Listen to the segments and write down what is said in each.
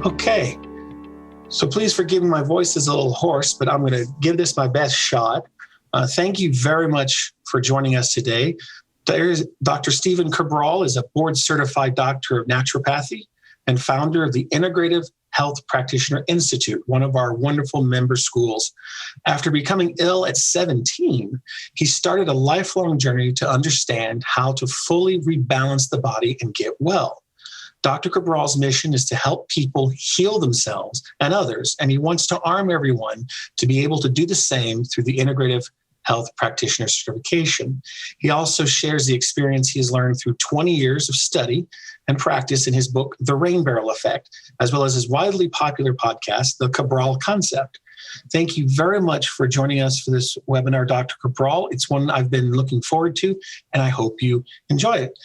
Okay, so please forgive me, my voice is a little hoarse, but I'm going to give this my best shot. Thank you very much for joining us today. Dr. Stephen Cabral is a board-certified doctor of naturopathy and founder of the Integrative Health Practitioner Institute, one of our wonderful member schools. After becoming ill at 17, he started a lifelong journey to understand how to fully rebalance the body and get well. Dr. Cabral's mission is to help people heal themselves and others, and he wants to arm everyone to be able to do the same through the Integrative Health Practitioner certification. He also shares the experience he has learned through 20 years of study and practice in his book, The Rain Barrel Effect, as well as his widely popular podcast, The Cabral Concept. Thank you very much for joining us for this webinar, Dr. Cabral. It's one I've been looking forward to, and I hope you enjoy it.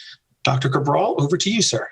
Dr. Cabral, over to you, sir.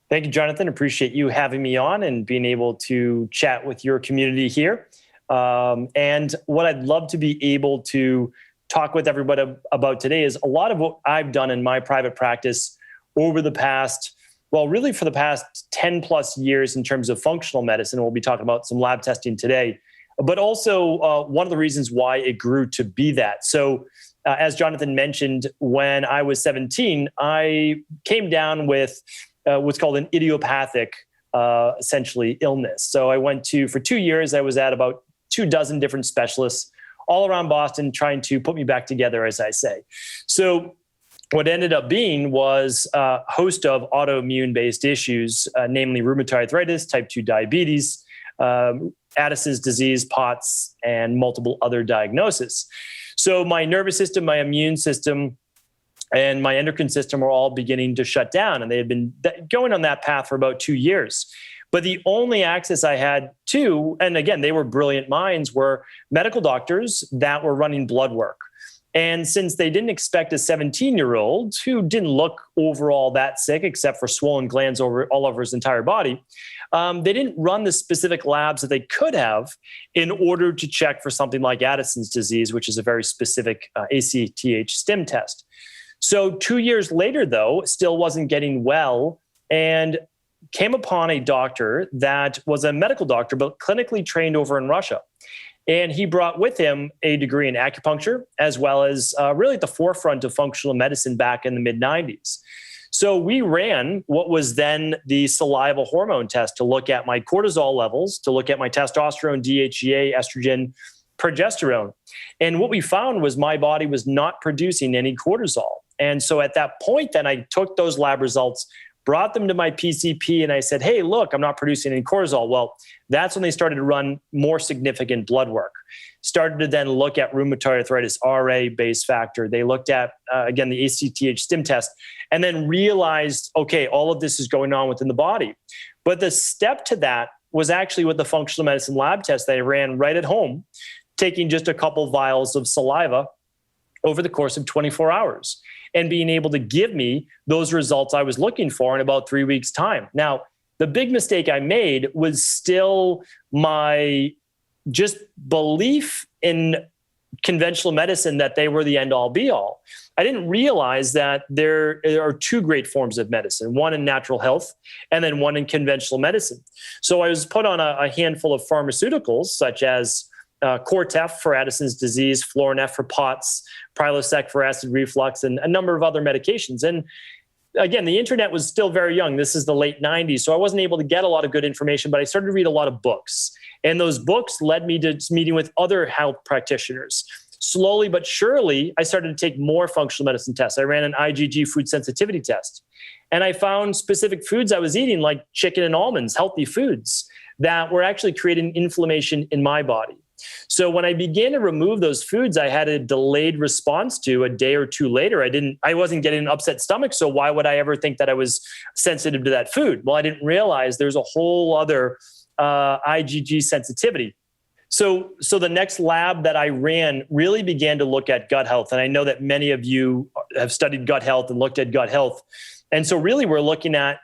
Thank you, Jonathan. Appreciate you having me on and being able to chat with your community here. And what I'd love to be able to talk with everybody about today is a lot of what I've done in my private practice over the past, really for the past 10 plus years in terms of functional medicine. We'll be talking about some lab testing today, but also one of the reasons why it grew to be that. So as Jonathan mentioned, when I was 17, I came down with what's called an idiopathic, essentially, illness. So I went for 2 years, I was at about 24 different specialists all around Boston trying to put me back together, as I say. So what ended up being was a host of autoimmune-based issues, namely rheumatoid arthritis, type 2 diabetes, Addison's disease, POTS, and multiple other diagnoses. So my nervous system, my immune system, and my endocrine system are all beginning to shut down. And they had been going on that path for about 2 years. But the only access I had to, and again, they were brilliant minds, were medical doctors that were running blood work. And since they didn't expect a 17-year-old who didn't look overall that sick, except for swollen glands all over his entire body, they didn't run the specific labs that they could have in order to check for something like Addison's disease, which is a very specific ACTH stim test. So 2 years later, though, still wasn't getting well and came upon a doctor that was a medical doctor, but clinically trained over in Russia. And he brought with him a degree in acupuncture, as well as really at the forefront of functional medicine back in the mid-90s. So we ran what was then the saliva hormone test to look at my cortisol levels, to look at my testosterone, DHEA, estrogen, progesterone. And what we found was my body was not producing any cortisol. And so at that point, then I took those lab results, brought them to my PCP, and I said, hey, look, I'm not producing any cortisol. Well, that's when they started to run more significant blood work. Started to then look at rheumatoid arthritis, RA base factor. They looked at, again, the ACTH stim test, and then realized, okay, all of this is going on within the body. But the step to that was actually with the functional medicine lab test that I ran right at home, taking just a couple vials of saliva over the course of 24 hours and being able to give me those results I was looking for in about 3 weeks' time. Now, the big mistake I made was still my just belief in conventional medicine that they were the end-all be-all. I didn't realize that there are two great forms of medicine, one in natural health and then one in conventional medicine. So I was put on a handful of pharmaceuticals such as Cortef for Addison's disease, Florinef for POTS, Prilosec for acid reflux, and a number of other medications. And again, the internet was still very young. This is the late 90s, so I wasn't able to get a lot of good information, but I started to read a lot of books. And those books led me to meeting with other health practitioners. Slowly but surely, I started to take more functional medicine tests. I ran an IgG food sensitivity test. And I found specific foods I was eating, like chicken and almonds, healthy foods, that were actually creating inflammation in my body. So when I began to remove those foods, I had a delayed response to a day or two later. I wasn't getting an upset stomach. So why would I ever think that I was sensitive to that food? Well, I didn't realize there's a whole other IgG sensitivity. So the next lab that I ran really began to look at gut health. And I know that many of you have studied gut health and looked at gut health. And so really we're looking at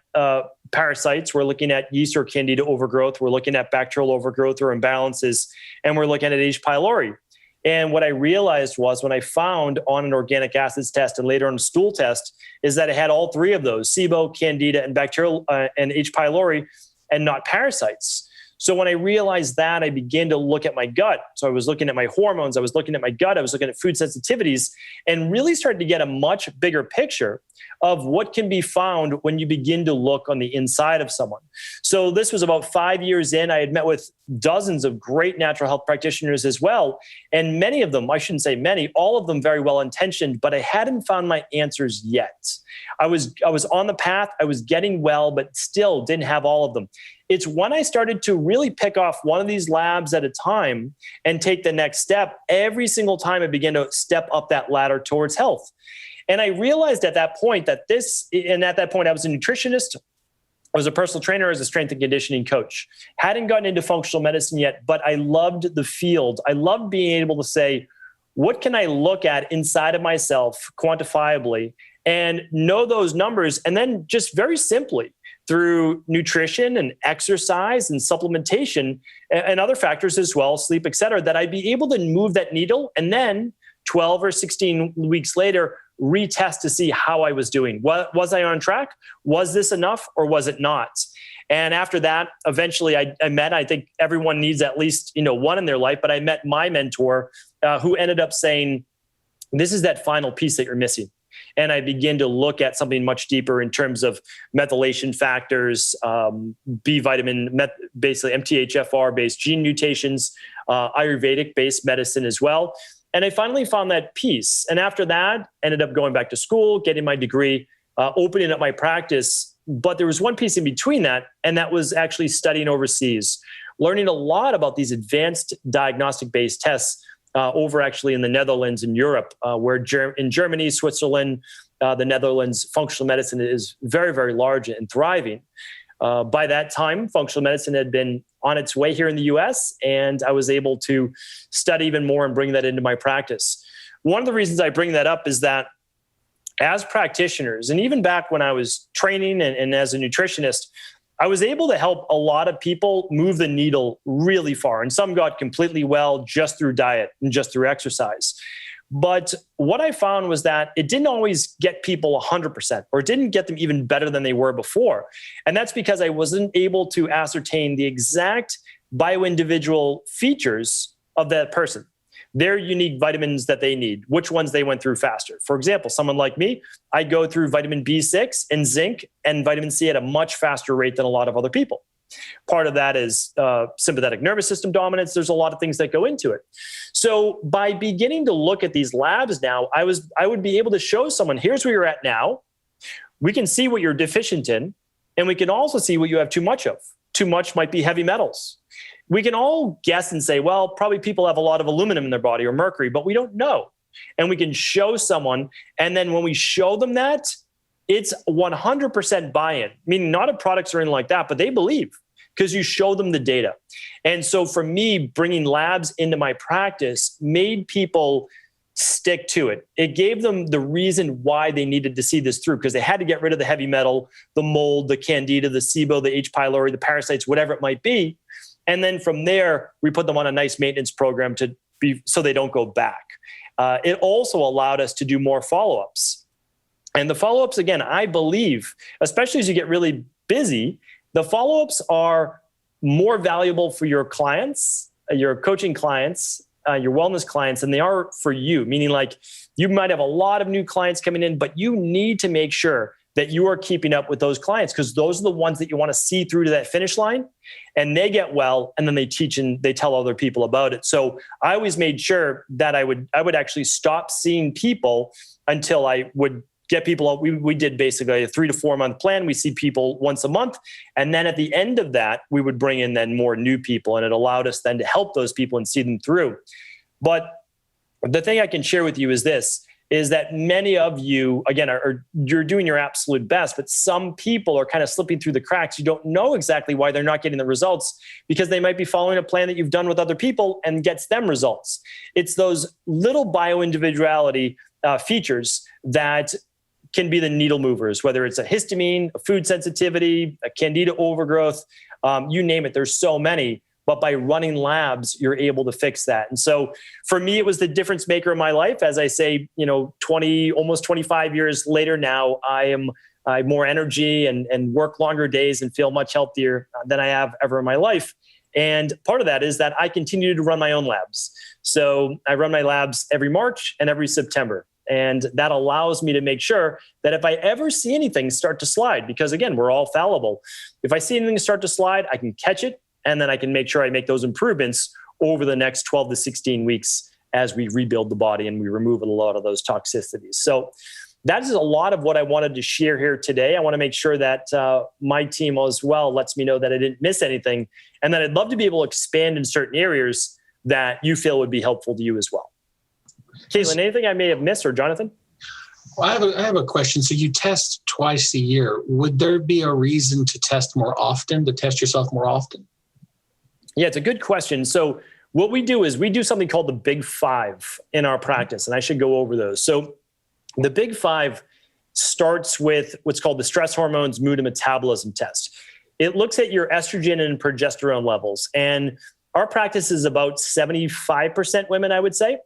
parasites, we're looking at yeast or candida overgrowth, we're looking at bacterial overgrowth or imbalances, and we're looking at H. pylori. And what I realized was when I found on an organic acids test and later on a stool test is that it had all three of those, SIBO, candida, and bacterial and H. pylori and not parasites. So when I realized that, I began to look at my gut. So I was looking at my hormones, I was looking at my gut, I was looking at food sensitivities, and really started to get a much bigger picture of what can be found when you begin to look on the inside of someone. So this was about 5 years in. I had met with dozens of great natural health practitioners as well. And many of them, I shouldn't say many, all of them very well intentioned, but I hadn't found my answers yet. I was on the path, I was getting well, but still didn't have all of them. It's when I started to really pick off one of these labs at a time and take the next step. Every single time I began to step up that ladder towards health. And I realized at that point that at that point I was a nutritionist, I was a personal trainer, I was a strength and conditioning coach. Hadn't gotten into functional medicine yet, but I loved the field. I loved being able to say, what can I look at inside of myself quantifiably and know those numbers? And then just very simply, through nutrition and exercise and supplementation and other factors as well, sleep, et cetera, that I'd be able to move that needle and then 12 or 16 weeks later, retest to see how I was doing. Was I on track? Was this enough or was it not? And after that, eventually I think everyone needs at least one in their life, but I met my mentor who ended up saying, this is that final piece that you're missing. And I begin to look at something much deeper in terms of methylation factors, B vitamin, basically MTHFR-based gene mutations, Ayurvedic-based medicine as well. And I finally found that piece. And after that, ended up going back to school, getting my degree, opening up my practice. But there was one piece in between that, and that was actually studying overseas, learning a lot about these advanced diagnostic-based tests over actually in the Netherlands and Europe, where in Germany, Switzerland, the Netherlands, functional medicine is very, very large and thriving. By that time, functional medicine had been on its way here in the US, and I was able to study even more and bring that into my practice. One of the reasons I bring that up is that as practitioners, and even back when I was training and as a nutritionist, I was able to help a lot of people move the needle really far. And some got completely well just through diet and just through exercise. But what I found was that it didn't always get people 100%, or it didn't get them even better than they were before. And that's because I wasn't able to ascertain the exact bio-individual features of that person, their unique vitamins that they need, which ones they went through faster. For example, someone like me, I go through vitamin B6 and zinc and vitamin C at a much faster rate than a lot of other people. Part of that is sympathetic nervous system dominance. There's a lot of things that go into it. So by beginning to look at these labs now, I would be able to show someone, here's where you're at now. We can see what you're deficient in, and we can also see what you have too much of. Too much might be heavy metals. We can all guess and say, well, probably people have a lot of aluminum in their body or mercury, but we don't know. And we can show someone, and then when we show them that, it's 100% buy-in, meaning not a products or anything like that, but they believe because you show them the data. And so for me, bringing labs into my practice made people stick to it. It gave them the reason why they needed to see this through, because they had to get rid of the heavy metal, the mold, the candida, the SIBO, the H. pylori, the parasites, whatever it might be. And then from there, we put them on a nice maintenance program so they don't go back. It also allowed us to do more follow-ups. And the follow-ups, again, I believe, especially as you get really busy, the follow-ups are more valuable for your clients, your coaching clients, your wellness clients, than they are for you. Meaning, like, you might have a lot of new clients coming in, but you need to make sure that you are keeping up with those clients, because those are the ones that you want to see through to that finish line, and they get well, and then they teach and they tell other people about it. So I always made sure that I would actually stop seeing people until I would get people. We did basically a 3 to 4 month plan. We see people once a month. And then at the end of that, we would bring in then more new people. And it allowed us then to help those people and see them through. But the thing I can share with you is this, is that many of you, again, you're doing your absolute best, but some people are kind of slipping through the cracks. You don't know exactly why they're not getting the results, because they might be following a plan that you've done with other people and gets them results. It's those little bio-individuality features that can be the needle movers, whether it's a histamine, a food sensitivity, a candida overgrowth, you name it. There's so many. But by running labs, you're able to fix that. And so for me, it was the difference maker in my life. As I say, almost 25 years later now, I am I have more energy and work longer days and feel much healthier than I have ever in my life. And part of that is that I continue to run my own labs. So I run my labs every March and every September. And that allows me to make sure that if I ever see anything start to slide, because again, we're all fallible. If I see anything start to slide, I can catch it. And then I can make sure I make those improvements over the next 12 to 16 weeks as we rebuild the body and we remove a lot of those toxicities. So that is a lot of what I wanted to share here today. I want to make sure that my team as well lets me know that I didn't miss anything, and that I'd love to be able to expand in certain areas that you feel would be helpful to you as well. Caitlin, anything I may have missed, or Jonathan? Well, I have a question. So you test twice a year. Would there be a reason to test more often, to test yourself more often? Yeah, it's a good question. So what we do is we do something called the Big Five in our practice, and I should go over those. So the Big Five starts with what's called the stress hormones, mood, and metabolism test. It looks at your estrogen and progesterone levels. And our practice is about 75% women, I would say.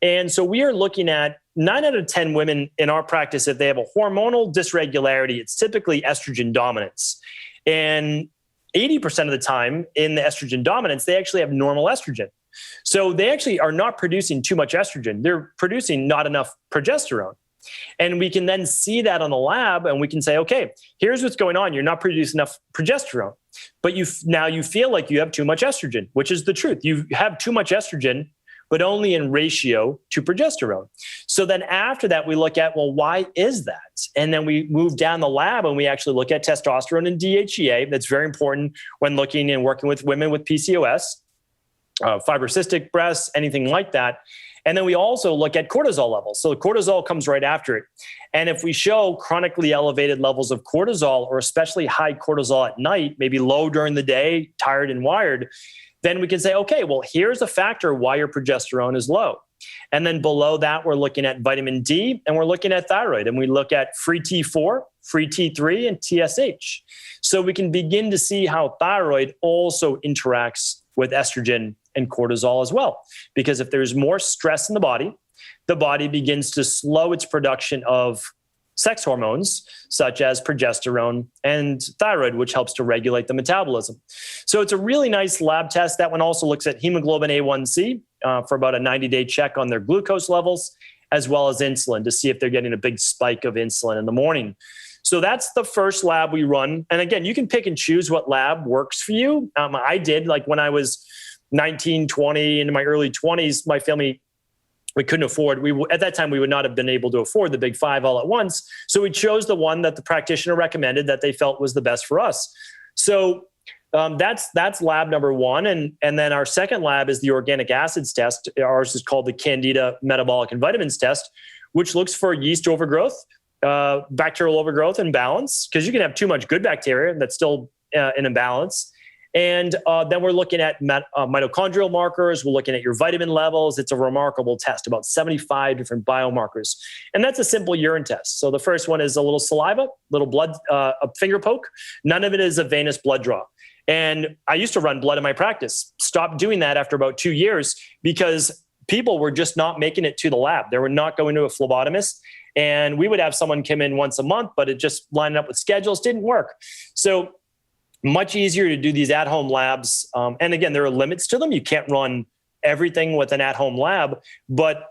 And so we are looking at 9 out of 10 women in our practice, if they have a hormonal dysregularity, it's typically estrogen dominance. And 80% of the time in the estrogen dominance, they actually have normal estrogen. So they actually are not producing too much estrogen. They're producing not enough progesterone. And we can then see that on the lab, and we can say, okay, here's what's going on. You're not producing enough progesterone, but now you feel like you have too much estrogen, which is the truth. You have too much estrogen, but only in ratio to progesterone. So then after that, we look at, well, why is that? And then we move down the lab and we actually look at testosterone and DHEA. That's very important when looking and working with women with PCOS, fibrocystic breasts, anything like that. And then we also look at cortisol levels. So the cortisol comes right after it. And if we show chronically elevated levels of cortisol, or especially high cortisol at night, maybe low during the day, tired and wired, then we can say, okay, well, here's a factor why your progesterone is low. And then below that, we're looking at vitamin D, and we're looking at thyroid, and we look at free T4, free T3, and TSH. So we can begin to see how thyroid also interacts with estrogen and cortisol as well. Because if there's more stress in the body begins to slow its production of sex hormones, such as progesterone and thyroid, which helps to regulate the metabolism. So it's a really nice lab test. That one also looks at hemoglobin A1C for about a 90-day check on their glucose levels, as well as insulin, to see if they're getting a big spike of insulin in the morning. So that's the first lab we run. And again, you can pick and choose what lab works for you. I did, like when I was 19, 20, into my early 20s, my family, we couldn't afford, at that time, we would not have been able to afford the Big Five all at once. So we chose the one that the practitioner recommended that they felt was the best for us. So that's lab number one. And then our second lab is the organic acids test. Ours is called the Candida Metabolic and Vitamins test, which looks for yeast overgrowth, bacterial overgrowth and balance, because you can have too much good bacteria that's still in imbalance. And then we're looking at mitochondrial markers. We're looking at your vitamin levels. It's a remarkable test, about 75 different biomarkers. And that's a simple urine test. So the first one is a little saliva, little blood, a finger poke. None of it is a venous blood draw. And I used to run blood in my practice. Stopped doing that after about 2 years because people were just not making it to the lab. They were not going to a phlebotomist. And we would have someone come in once a month, but it just lined up with schedules, didn't work. So much easier to do these at-home labs. And again, there are limits to them. You can't run everything with an at-home lab, but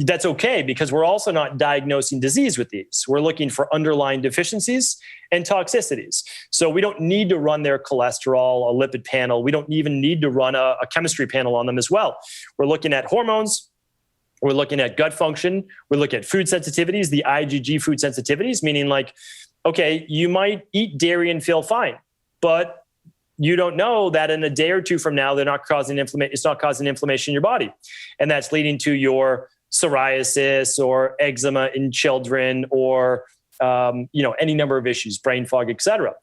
that's okay because we're also not diagnosing disease with these. We're looking for underlying deficiencies and toxicities. So we don't need to run their cholesterol, a lipid panel. We don't even need to run a chemistry panel on them as well. We're looking at hormones. We're looking at gut function. We're looking at food sensitivities, the IgG food sensitivities, meaning like, okay, you might eat dairy and feel fine, but you don't know that in a day or two from now, they're not causing inflammation. It's not causing inflammation in your body. And that's leading to your psoriasis or eczema in children or, any number of issues, brain fog, et cetera.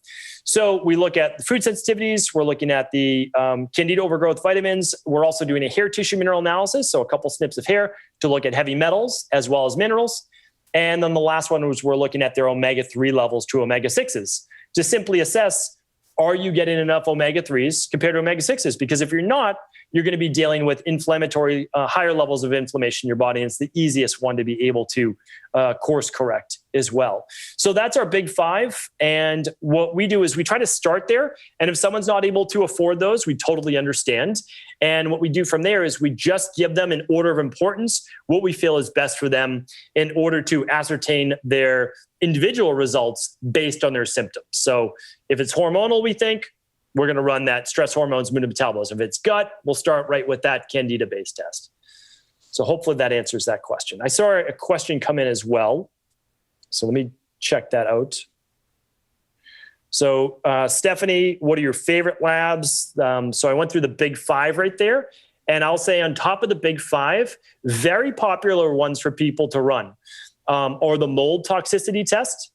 So we look at the food sensitivities. We're looking at the Candida overgrowth vitamins. We're also doing a hair tissue mineral analysis. So a couple snips of hair to look at heavy metals as well as minerals. And then the last one was we're looking at their omega-3 levels to omega-6s to simply assess, are you getting enough omega-3s compared to omega-6s? Because if you're not, you're going to be dealing with inflammatory, higher levels of inflammation in your body. And it's the easiest one to be able to course correct as well. So that's our big five. And what we do is we try to start there. And if someone's not able to afford those, we totally understand. And what we do from there is we just give them, in order of importance, what we feel is best for them in order to ascertain their individual results based on their symptoms. So if it's hormonal, we think we're going to run that stress hormones, mood, and metabolism. If it's gut, we'll start right with that Candida-based test. So hopefully that answers that question. I saw a question come in as well. So let me check that out. So Stephanie, what are your favorite labs? So I went through the big five right there. And I'll say on top of the big five, very popular ones for people to run are the mold toxicity test.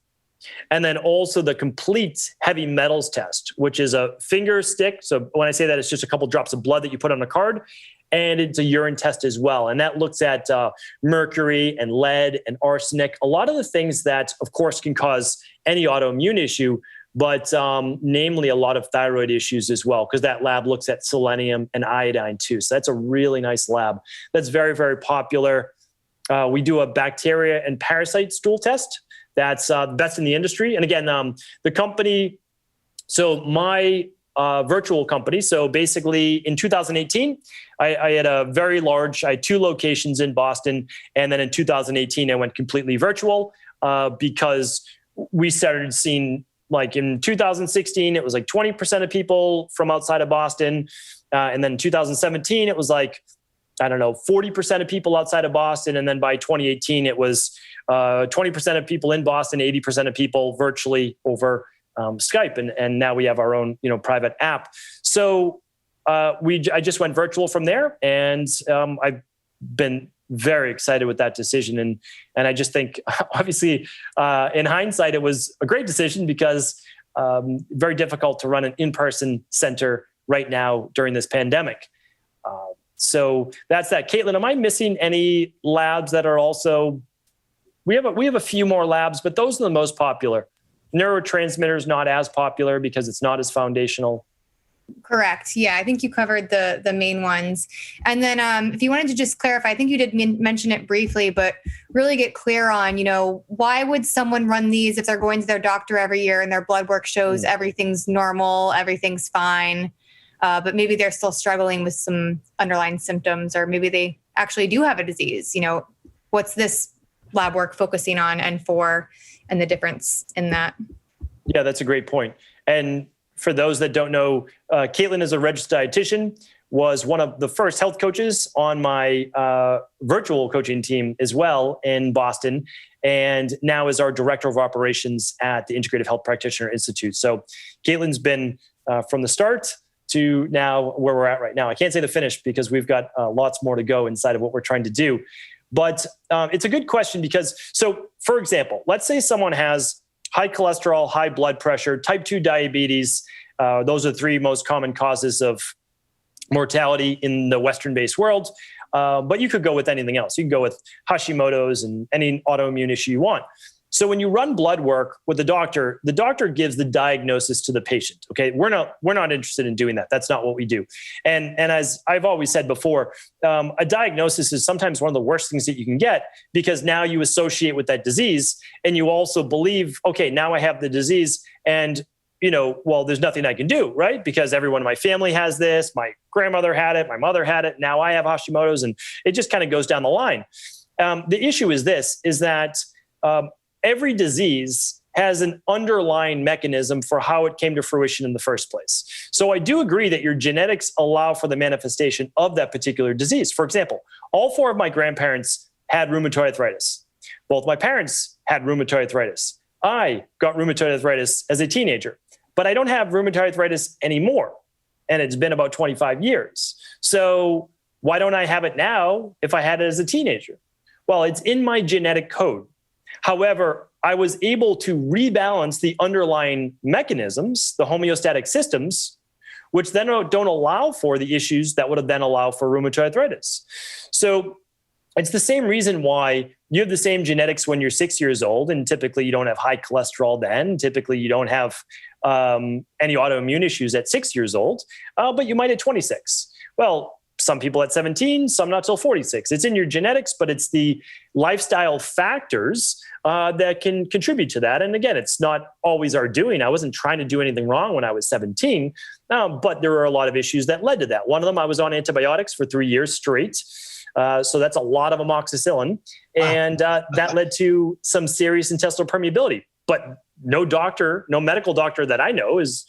And then also the complete heavy metals test, which is a finger stick. So when I say that, it's just a couple drops of blood that you put on a card. And it's a urine test as well. And that looks at mercury and lead and arsenic, a lot of the things that, of course, can cause any autoimmune issue, but namely a lot of thyroid issues as well, because that lab looks at selenium and iodine too. So that's a really nice lab. That's very, very popular. We do a bacteria and parasite stool test. That's the best in the industry. And again, the company, so my virtual company. So basically in 2018, I had a very large, I had 2 locations in Boston. And then in 2018, I went completely virtual because we started seeing, like in 2016, it was like 20% of people from outside of Boston. And then in 2017, it was like, I don't know, 40% of people outside of Boston. And then by 2018, it was 20% of people in Boston, 80% of people virtually over Skype, and now we have our own, private app. So I just went virtual from there, and I've been very excited with that decision. And I just think, obviously, in hindsight, it was a great decision because very difficult to run an in-person center right now during this pandemic. So that's that. Caitlin, am I missing any labs that are also? We have a few more labs, but those are the most popular. Neurotransmitters not as popular because it's not as foundational. Correct. Yeah, I think you covered the main ones. And then if you wanted to just clarify, I think you did mention it briefly, but really get clear on, why would someone run these if they're going to their doctor every year and their blood work shows everything's normal, everything's fine, but maybe they're still struggling with some underlying symptoms, or maybe they actually do have a disease. What's this lab work focusing on and the difference in that? Yeah, that's a great point. And for those that don't know, Caitlin is a registered dietitian, was one of the first health coaches on my virtual coaching team as well in Boston, and now is our director of operations at the Integrative Health Practitioner Institute. So Caitlin's been from the start to now where we're at right now. I can't say the finish because we've got lots more to go inside of what we're trying to do. But it's a good question because, so for example, let's say someone has high cholesterol, high blood pressure, type 2 diabetes. Those are the 3 most common causes of mortality in the Western-based world. But you could go with anything else. You can go with Hashimoto's and any autoimmune issue you want. So when you run blood work with the doctor gives the diagnosis to the patient. Okay, we're not interested in doing that. That's not what we do. And as I've always said before, a diagnosis is sometimes one of the worst things that you can get, because now you associate with that disease, and you also believe, okay, now I have the disease, and well, there's nothing I can do, right? Because everyone in my family has this. My grandmother had it. My mother had it. Now I have Hashimoto's, and it just kind of goes down the line. The issue is that every disease has an underlying mechanism for how it came to fruition in the first place. So I do agree that your genetics allow for the manifestation of that particular disease. For example, all 4 of my grandparents had rheumatoid arthritis. Both my parents had rheumatoid arthritis. I got rheumatoid arthritis as a teenager, but I don't have rheumatoid arthritis anymore. And it's been about 25 years. So why don't I have it now if I had it as a teenager? Well, it's in my genetic code. However, I was able to rebalance the underlying mechanisms, the homeostatic systems, which then don't allow for the issues that would have then allowed for rheumatoid arthritis. So it's the same reason why you have the same genetics when you're 6 years old, and typically you don't have high cholesterol then. Typically you don't have any autoimmune issues at 6 years old, but you might at 26. Well, some people at 17, some not till 46. It's in your genetics, but it's the lifestyle factors that can contribute to that. And again, it's not always our doing. I wasn't trying to do anything wrong when I was 17, but there were a lot of issues that led to that. One of them, I was on antibiotics for 3 years straight. So that's a lot of amoxicillin. And that led to some serious intestinal permeability. But no medical doctor that I know is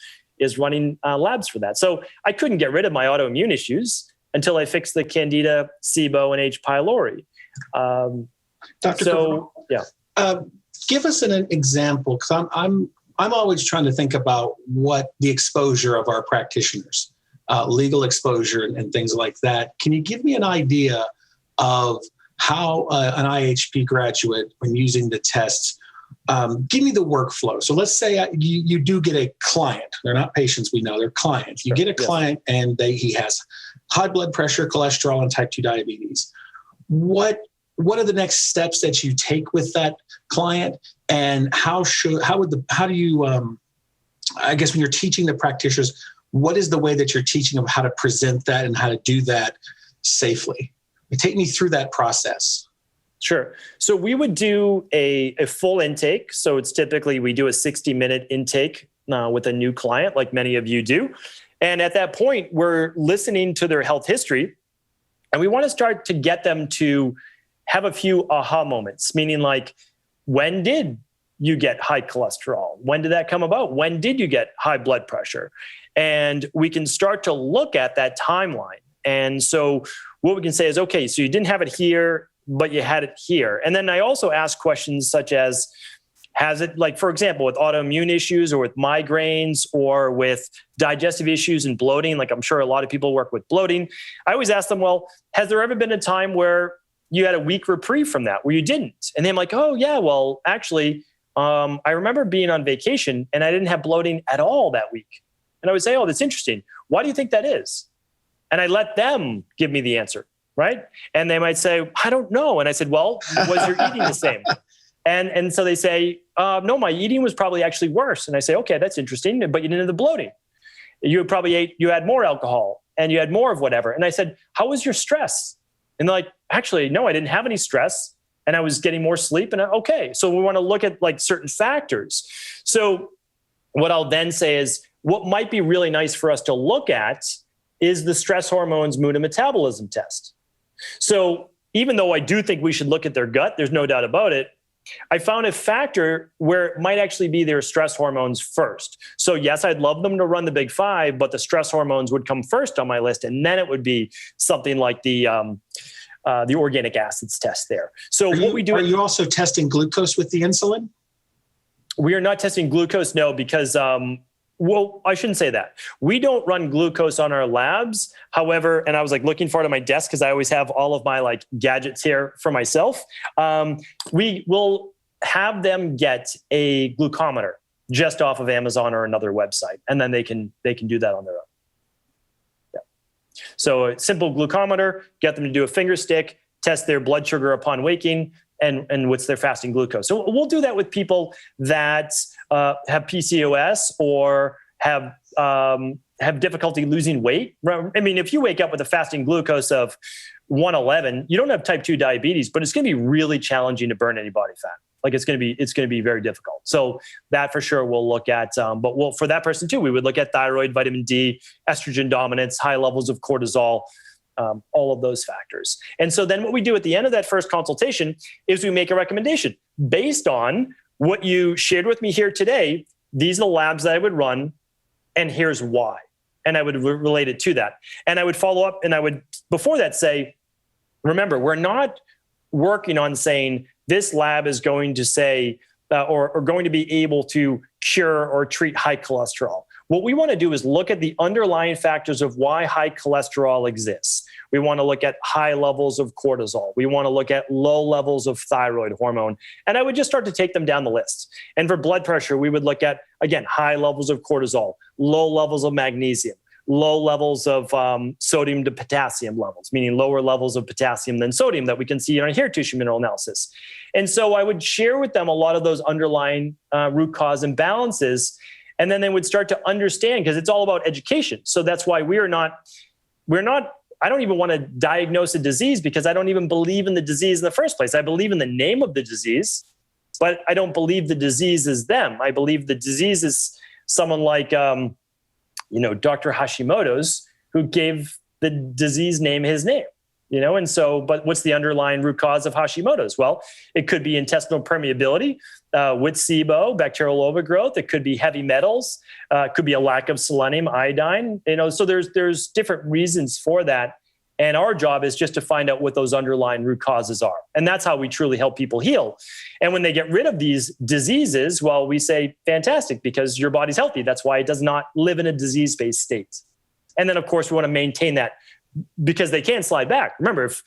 running labs for that. So I couldn't get rid of my autoimmune issues until I fixed the Candida, SIBO, and H. pylori. Dr. So, yeah. Give us an example, because I'm always trying to think about what the exposure of our practitioners, legal exposure and things like that. Can you give me an idea of how an IHP graduate, when using the tests, give me the workflow. So let's say you do get a client. They're not patients, we know, they're clients. You get a client and he has high blood pressure, cholesterol, and type 2 diabetes. What are the next steps that you take with that client, and how do you I guess when you're teaching the practitioners, what is the way that you're teaching them how to present that and how to do that safely? Take me through that process. Sure. So we would do a full intake. So it's typically we do a 60-minute intake with a new client, like many of you do. And at that point, we're listening to their health history, and we want to start to get them to have a few aha moments, meaning like, when did you get high cholesterol? When did that come about? When did you get high blood pressure? And we can start to look at that timeline. And so what we can say is, okay, so you didn't have it here, but you had it here. And then I also ask questions such as, has it, like, for example, with autoimmune issues or with migraines or with digestive issues and bloating, like I'm sure a lot of people work with bloating. I always ask them, well, has there ever been a time where you had a week reprieve from that, where you didn't? And they're like, oh yeah, well, actually, I remember being on vacation and I didn't have bloating at all that week. And I would say, oh, that's interesting. Why do you think that is? And I let them give me the answer, right? And they might say, I don't know. And I said, well, was your eating the same? And so they say, no, my eating was probably actually worse. And I say, okay, that's interesting, but you didn't have the bloating. You had more alcohol and you had more of whatever. And I said, how was your stress? And they're like, actually, no, I didn't have any stress and I was getting more sleep. And okay, so we want to look at like certain factors. So what I'll then say is, what might be really nice for us to look at is the stress hormones, mood, and metabolism test. So even though I do think we should look at their gut, there's no doubt about it, I found a factor where it might actually be their stress hormones first. So yes, I'd love them to run the big five, but the stress hormones would come first on my list. And then it would be something like the organic acids test there. So Are you also testing glucose with the insulin? We are not testing glucose, no, because, well, I shouldn't say that. We don't run glucose on our labs. However, and I was like looking for it on my desk because I always have all of my like gadgets here for myself. We will have them get a glucometer just off of Amazon or another website, and then they can do that on their own. Yeah. So a simple glucometer, get them to do a finger stick, test their blood sugar upon waking, and what's their fasting glucose. So we'll do that with people that have PCOS or have difficulty losing weight. I mean, if you wake up with a fasting glucose of 111, you don't have type 2 diabetes, but it's going to be really challenging to burn any body fat. Like it's going to be very difficult. So that for sure we'll look at. But for that person too, we would look at thyroid, vitamin D, estrogen dominance, high levels of cortisol. All of those factors. And so then what we do at the end of that first consultation is we make a recommendation based on what you shared with me here today. These are the labs that I would run, and here's why. And I would relate it to that. And I would follow up, and I would, before that, say, remember, we're not working on saying this lab is going to say, or going to be able to cure or treat high cholesterol. What we want to do is look at the underlying factors of why high cholesterol exists. We want to look at high levels of cortisol. We want to look at low levels of thyroid hormone. And I would just start to take them down the list. And for blood pressure, we would look at, again, high levels of cortisol, low levels of magnesium, low levels of sodium to potassium levels, meaning lower levels of potassium than sodium that we can see in our hair tissue mineral analysis. And so I would share with them a lot of those underlying root cause imbalances. And then they would start to understand, because it's all about education. So that's why we're not I don't even want to diagnose a disease because I don't even believe in the disease in the first place. I believe in the name of the disease, but I don't believe the disease is them. I believe the disease is someone like, Dr. Hashimoto's, who gave the disease name his name. And so, but what's the underlying root cause of Hashimoto's? Well, it could be intestinal permeability with SIBO, bacterial overgrowth. It could be heavy metals. It could be a lack of selenium, iodine. So there's different reasons for that. And our job is just to find out what those underlying root causes are. And that's how we truly help people heal. And when they get rid of these diseases, well, we say, fantastic, because your body's healthy. That's why it does not live in a disease-based state. And then, of course, we want to maintain that, because they can slide back. Remember, if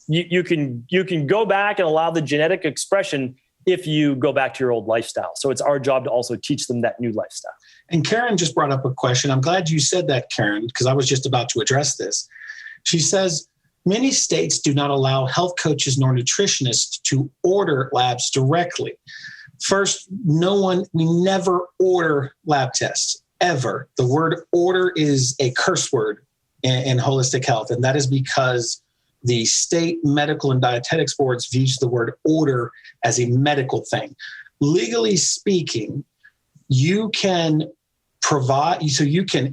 you can go back and allow the genetic expression if you go back to your old lifestyle. So it's our job to also teach them that new lifestyle. And Karen just brought up a question. I'm glad you said that, Karen, because I was just about to address this. She says, many states do not allow health coaches nor nutritionists to order labs directly. First, we never order lab tests, ever. The word order is a curse word in holistic health. And that is because the state medical and dietetics boards views the word order as a medical thing. Legally speaking, you can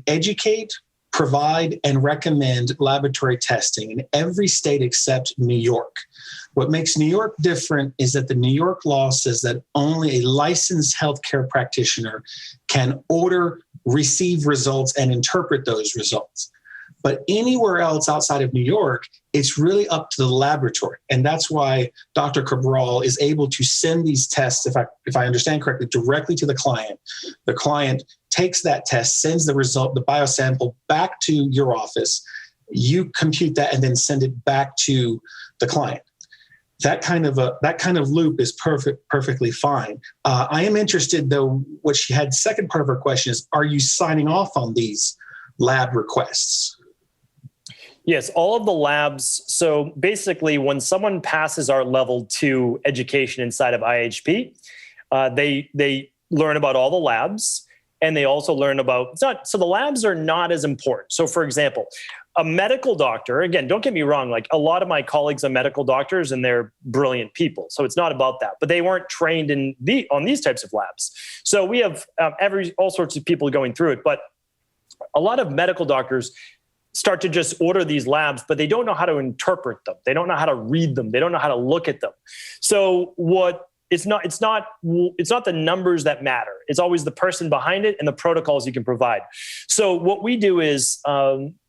educate, provide, and recommend laboratory testing in every state except New York. What makes New York different is that the New York law says that only a licensed healthcare practitioner can order, receive results, and interpret those results. But anywhere else outside of New York, it's really up to the laboratory. And that's why Dr. Cabral is able to send these tests, if I understand correctly, directly to the client. The client takes that test, sends the result, the biosample, back to your office. You compute that and then send it back to the client. That kind of loop is perfectly fine. I am interested, though, what she had, second part of her question is, are you signing off on these lab requests? Yes, all of the labs. So basically, when someone passes our level 2 education inside of IHP, they learn about all the labs, and they also learn about, so the labs are not as important. So for example, a medical doctor, again, don't get me wrong, like a lot of my colleagues are medical doctors and they're brilliant people. So it's not about that, but they weren't trained on these types of labs. So we have all sorts of people going through it, but a lot of medical doctors start to just order these labs, but they don't know how to interpret them. They don't know how to read them. They don't know how to look at them. So it's not the numbers that matter. It's always the person behind it and the protocols you can provide. So what we do is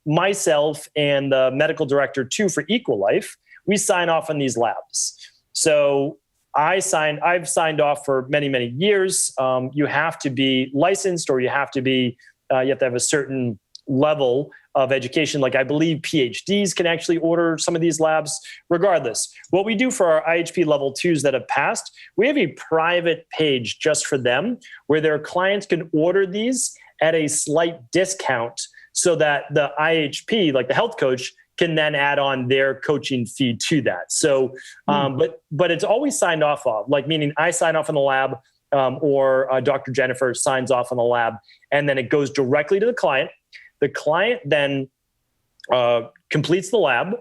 myself and the medical director too for Equal Life, we sign off on these labs. So I've signed off for many, many years. You have to be licensed, or you have to have a certain level of education. Like I believe PhDs can actually order some of these labs. Regardless, what we do for our IHP level 2s that have passed, we have a private page just for them where their clients can order these at a slight discount so that the IHP, like the health coach, can then add on their coaching fee to that. So, but it's always signed off of, like meaning I sign off on the lab or Dr. Jennifer signs off on the lab, and then it goes directly to the client. The client then completes the lab,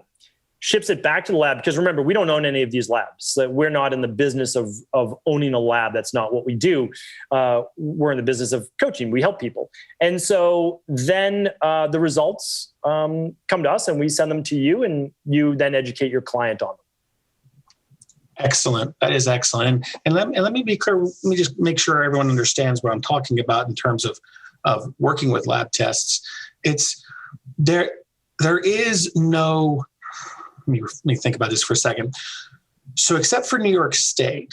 ships it back to the lab, because remember, we don't own any of these labs. We're not in the business of owning a lab. That's not what we do. We're in the business of coaching. We help people. And so then the results come to us and we send them to you, and you then educate your client on them. Excellent. That is excellent. And let me be clear. Let me just make sure everyone understands what I'm talking about in terms of working with lab tests. It's there is no, let me think about this for a second. So except for New York State,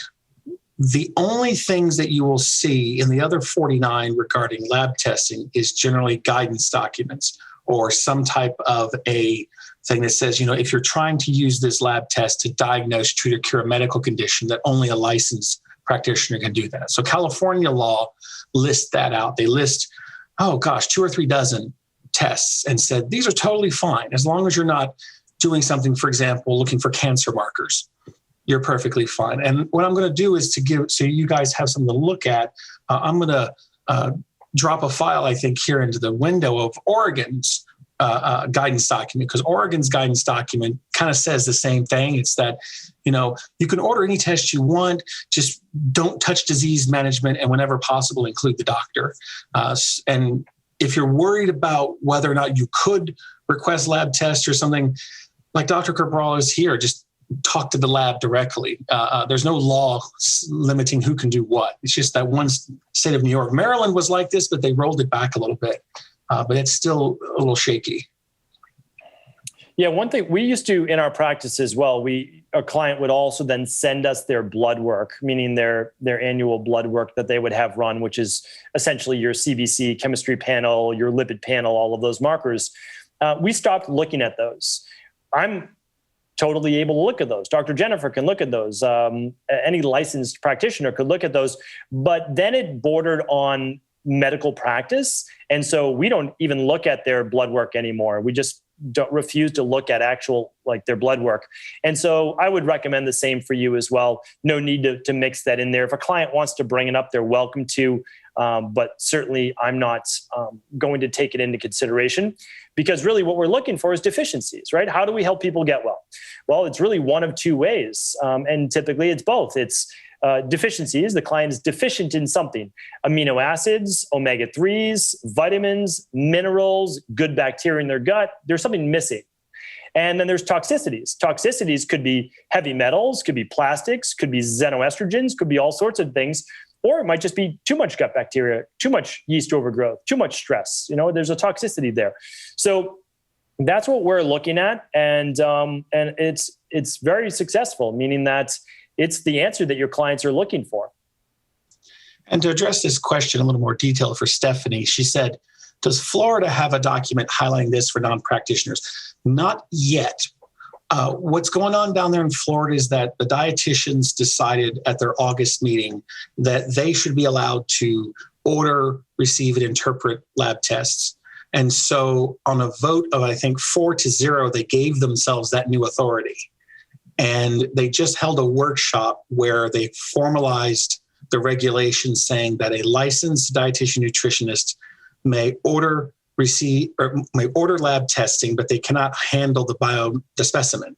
the only things that you will see in the other 49 regarding lab testing is generally guidance documents or some type of a thing that says, if you're trying to use this lab test to diagnose, treat, or cure a medical condition, that only a licensed practitioner can do that. So California law lists that out. They list, 2 or 3 dozen tests and said, these are totally fine. As long as you're not doing something, for example, looking for cancer markers, you're perfectly fine. And what I'm going to do is so you guys have something to look at. I'm going to drop a file, I think, here into the window of Oregon's guidance document, because Oregon's guidance document kind of says the same thing. It's that, you can order any test you want, just don't touch disease management, and whenever possible, include the doctor. And if you're worried about whether or not you could request lab tests or something, like Dr. Cabral is here, just talk to the lab directly. There's no law limiting who can do what. It's just that one state of New York, Maryland was like this, but they rolled it back a little bit. But it's still a little shaky. Yeah, one thing we used to in our practice as well, a client would also then send us their blood work, meaning their annual blood work that they would have run, which is essentially your CBC chemistry panel, your lipid panel, all of those markers. We stopped looking at those. I'm totally able to look at those. Dr. Jennifer can look at those. Any licensed practitioner could look at those. But then it bordered on medical practice. And so we don't even look at their blood work anymore. We just refuse to look at actual, their blood work. And so I would recommend the same for you as well. No need to mix that in there. If a client wants to bring it up, they're welcome to. But certainly I'm not going to take it into consideration, because really what we're looking for is deficiencies, right? How do we help people get well? Well, it's really one of two ways. And typically it's both. It's deficiencies. The client is deficient in something: amino acids, omega-3s, vitamins, minerals, good bacteria in their gut. There's something missing. And then there's toxicities. Toxicities could be heavy metals, could be plastics, could be xenoestrogens, could be all sorts of things. Or it might just be too much gut bacteria, too much yeast overgrowth, too much stress. There's a toxicity there. So that's what we're looking at. And it's very successful, meaning that it's the answer that your clients are looking for. And to address this question a little more detailed for Stephanie, she said, does Florida have a document highlighting this for non-practitioners? Not yet. What's going on down there in Florida is that the dietitians decided at their August meeting that they should be allowed to order, receive, and interpret lab tests. And so on a vote of, I think, 4-0, they gave themselves that new authority. And they just held a workshop where they formalized the regulations saying that a licensed dietitian nutritionist may order, receive, or may order lab testing, but they cannot handle the specimen.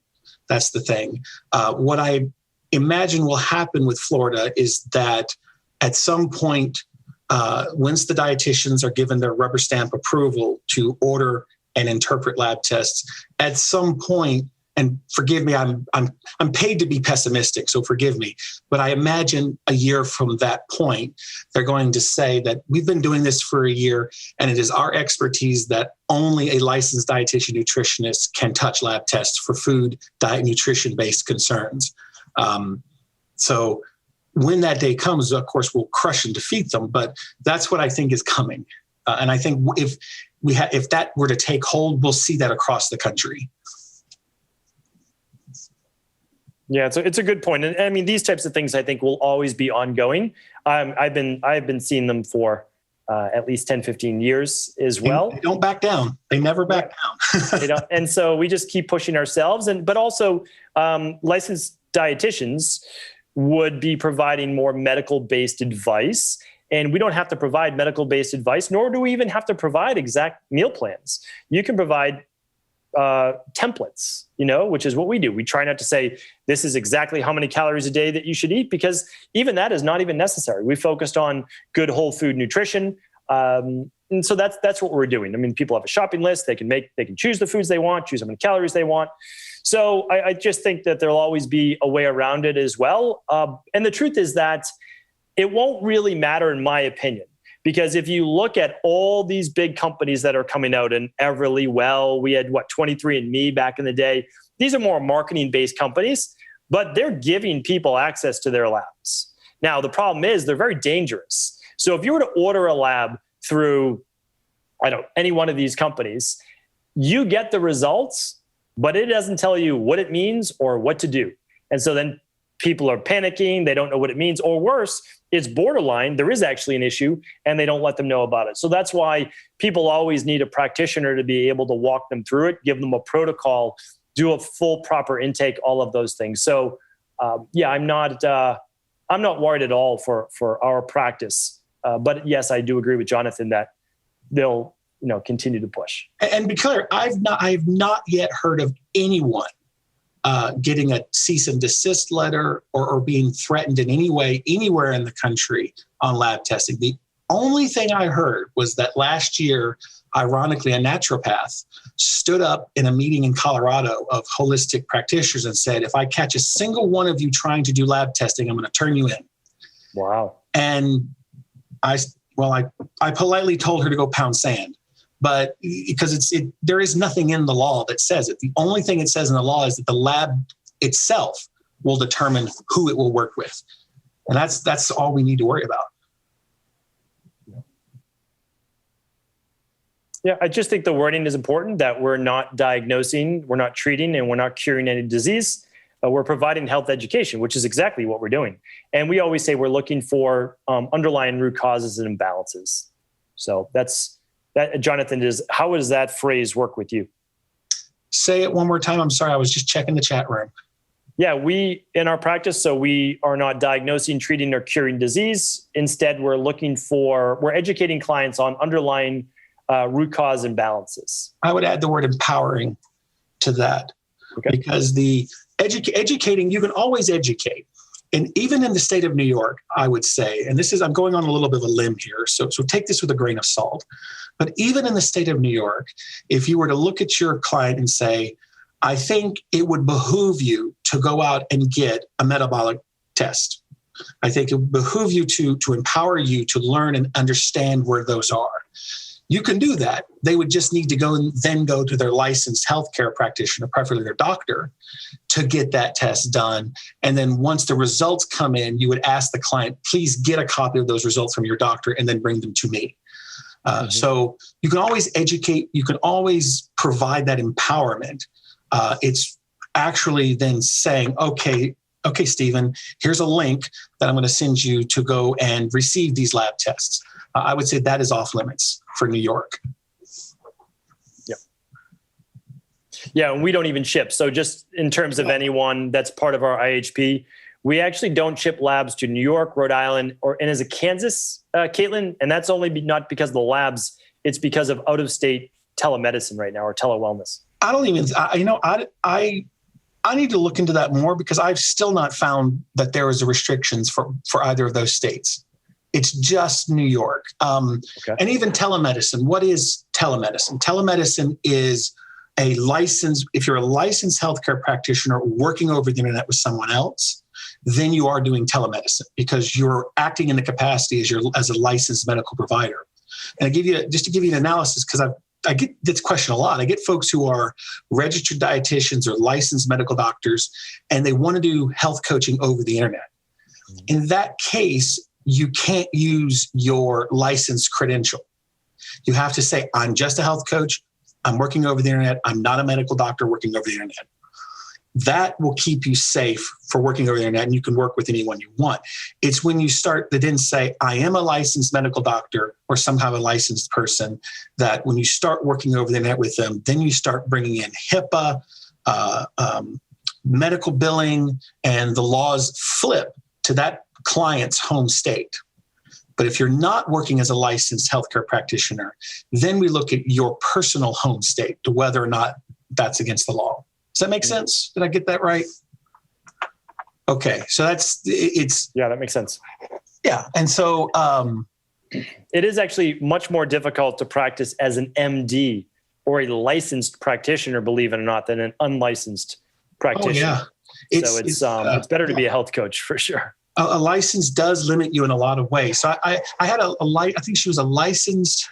That's the thing. What I imagine will happen with Florida is that at some point, once the dietitians are given their rubber stamp approval to order and interpret lab tests, at some point, and forgive me, I'm paid to be pessimistic, so forgive me, but I imagine a year from that point, they're going to say that we've been doing this for a year, and it is our expertise that only a licensed dietitian nutritionist can touch lab tests for food, diet, nutrition-based concerns. So when that day comes, of course, we'll crush and defeat them, but that's what I think is coming. And I think if that were to take hold, we'll see that across the country. Yeah, so it's a good point. And I mean, these types of things I think will always be ongoing. I've been seeing them for at least 10, 15 years as well. They don't back down. They never back down. And so we just keep pushing ourselves. But also licensed dietitians would be providing more medical-based advice. And we don't have to provide medical-based advice, nor do we even have to provide exact meal plans. You can provide templates, which is what we do. We try not to say this is exactly how many calories a day that you should eat, because even that is not even necessary. We focused on good whole food nutrition. And so that's what we're doing. I mean, people have a shopping list. They can choose the foods they want, choose how many calories they want. So I just think that there'll always be a way around it as well. And the truth is that it won't really matter, in my opinion. Because if you look at all these big companies that are coming out, and Everly, we had 23andMe back in the day. These are more marketing-based companies, but they're giving people access to their labs. Now, the problem is they're very dangerous. So if you were to order a lab through, any one of these companies, you get the results, but it doesn't tell you what it means or what to do. And so then people are panicking. They don't know what it means. Or worse, it's borderline. There is actually an issue, and they don't let them know about it. So that's why people always need a practitioner to be able to walk them through it, give them a protocol, do a full proper intake, all of those things. So I'm not worried at all for our practice. But yes, I do agree with Jonathan that they'll continue to push. And be clear, I have not yet heard of anyone getting a cease and desist letter or being threatened in any way anywhere in the country on lab testing. The only thing I heard was that last year, ironically, a naturopath stood up in a meeting in Colorado of holistic practitioners and said, if I catch a single one of you trying to do lab testing, I'm going to turn you in. Wow. And I politely told her to go pound sand, but because there is nothing in the law that says it. The only thing it says in the law is that the lab itself will determine who it will work with. And that's all we need to worry about. Yeah, I just think the wording is important, that we're not diagnosing, we're not treating, and we're not curing any disease. We're providing health education, which is exactly what we're doing. And we always say we're looking for underlying root causes and imbalances. So that's that. Jonathan, how does that phrase work with you? Say it one more time. I'm sorry, I was just checking the chat room. Yeah, we in our practice, so we are not diagnosing, treating, or curing disease. Instead, we're educating clients on underlying root cause imbalances. I would add the word empowering to that, because the educating, you can always educate. And even in the state of New York, I would say, and I'm going on a little bit of a limb here, so take this with a grain of salt. But even in the state of New York, if you were to look at your client and say, I think it would behoove you to go out and get a metabolic test. I think it would behoove you to empower you to learn and understand where those are. You can do that. They would just need to go to their licensed healthcare practitioner, preferably their doctor, to get that test done. And then once the results come in, you would ask the client, please get a copy of those results from your doctor and then bring them to me. So you can always educate. You can always provide that empowerment. It's actually then saying, okay, Stephen, here's a link that I'm going to send you to go and receive these lab tests. I would say that is off limits for New York. Yeah, and we don't even ship. So just in terms of anyone that's part of our IHP, we actually don't ship labs to New York, Rhode Island, and is it Kansas, Caitlin? And that's only not because of the labs. It's because of out-of-state telemedicine right now, or telewellness. I need to look into that more, because I've still not found that there is restrictions for either of those states. It's just New York. And even telemedicine. What is telemedicine? Telemedicine is if you're a licensed healthcare practitioner working over the internet with someone else, then you are doing telemedicine, because you're acting in the capacity as a licensed medical provider. And to give you an analysis, because I get this question a lot. I get folks who are registered dietitians or licensed medical doctors, and they want to do health coaching over the internet. In that case, you can't use your license credential. You have to say, I'm just a health coach. I'm working over the internet. I'm not a medical doctor working over the internet. That will keep you safe for working over the internet, and you can work with anyone you want. It's when you start to then say, I am a licensed medical doctor or somehow a licensed person, that when you start working over the internet with them, then you start bringing in HIPAA, medical billing, and the laws flip to that client's home state. But if you're not working as a licensed healthcare practitioner, then we look at your personal home state to whether or not that's against the law. Does that make sense? Did I get that right? Okay, so yeah, that makes sense. Yeah, and so it is actually much more difficult to practice as an MD or a licensed practitioner, believe it or not, than an unlicensed practitioner. Oh, yeah. It's better to be a health coach for sure. A license does limit you in a lot of ways. So I had I think she was a licensed,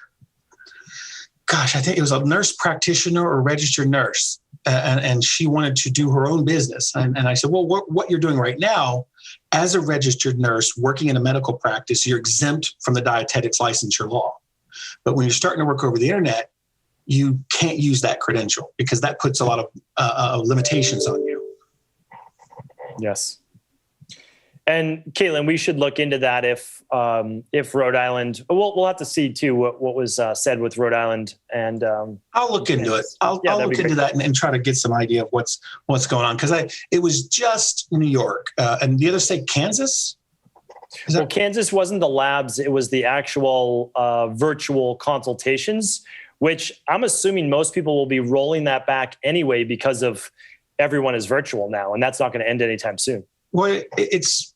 I think it was a nurse practitioner or registered nurse. And she wanted to do her own business. And I said, well, what you're doing right now as a registered nurse working in a medical practice, you're exempt from the dietetics licensure law. But when you're starting to work over the internet, you can't use that credential, because that puts a lot of limitations on you. Yes. And Caitlin, we should look into that if Rhode Island. We'll have to see too what was said with Rhode Island, and I'll look into it. I'll look into that and try to get some idea of what's going on, because it was just New York and the other state, Kansas. Well, Kansas wasn't the labs. It was the actual virtual consultations, which I'm assuming most people will be rolling that back anyway because of everyone is virtual now, and that's not going to end anytime soon. Well, it's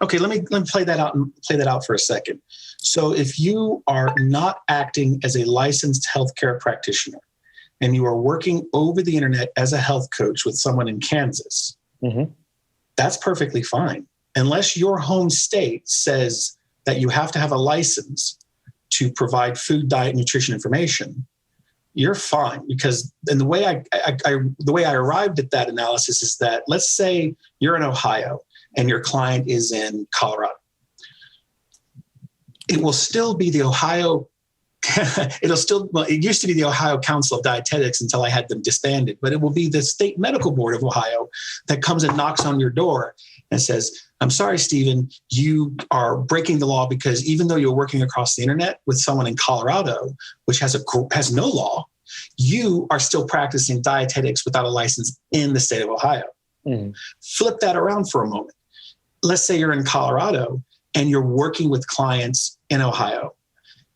okay. Let me play that out for a second. So if you are not acting as a licensed healthcare practitioner and you are working over the internet as a health coach with someone in Kansas, that's perfectly fine. Unless your home state says that you have to have a license to provide food, diet, nutrition information, you're fine. Because and the way I arrived at that analysis is that, let's say you're in Ohio and your client is in Colorado. It will still be the Ohio. It used to be the Ohio Council of Dietetics until I had them disbanded, but it will be the State Medical Board of Ohio that comes and knocks on your door and says, I'm sorry, Stephen, you are breaking the law because even though you're working across the internet with someone in Colorado, which has no law, you are still practicing dietetics without a license in the state of Ohio. Flip that around for a moment. Let's say you're in Colorado and you're working with clients in Ohio.